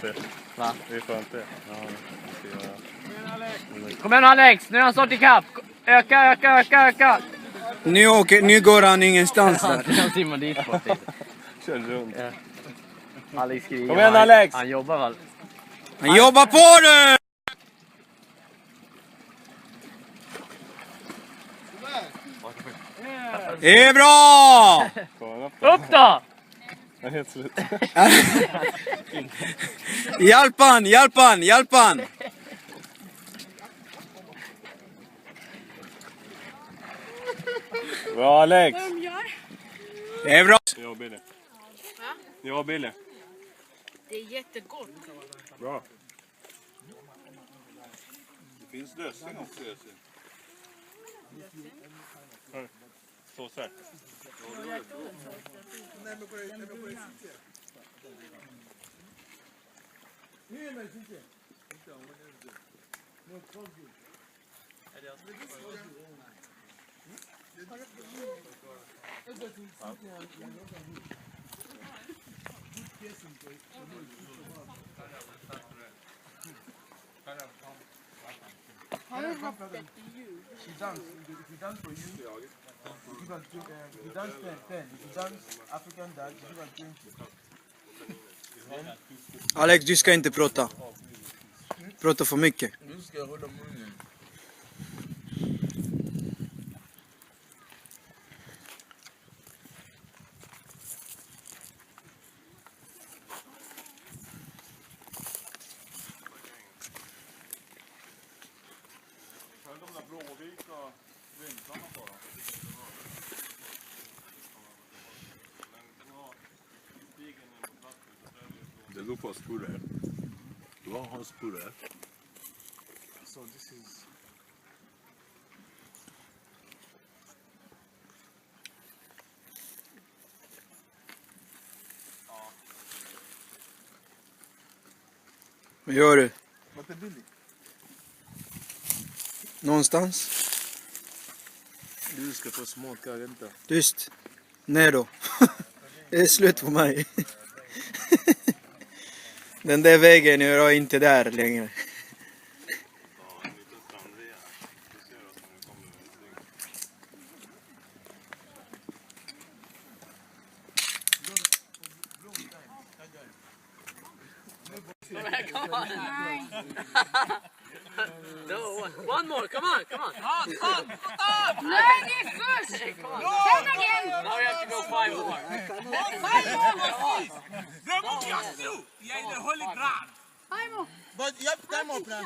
inte. Va? Vi får inte. Ja, Kom igen Alex, nu är han snart i kapp. Öka. Nu går han ingenstans där. Han simmar dit bort lite. kör runt. Ja. Alex skriver. Kom igen, Alex! Han jobbar väl? Han jobbar på du! Det är bra! Upp då! Jag är helt slut. Hjälp han! Bra Alex! Det är bra. Jag och Billy. Jag och Billy. Det är jättegott. Bra. Det finns lösning också. Såsar. Har du haft ett ljud? If you dance for you, you can drink, if you dance 10. If you dance African dance, you can drink. Alex, du ska inte prata. Prata för mycket. Nu ska jag hålla munnen. Det går på spurre. Du har spurre. So this is Vad gör du? Vart är Billy? Någonstans? Du ska få smaka, vänta. Tyst. Nej då. Det är slut på mig. Den där vägen är jag inte där längre. Come on. No, one more, come on. Nej, det är först! Sen igen! Now we have to go 5 more. But you have time up now.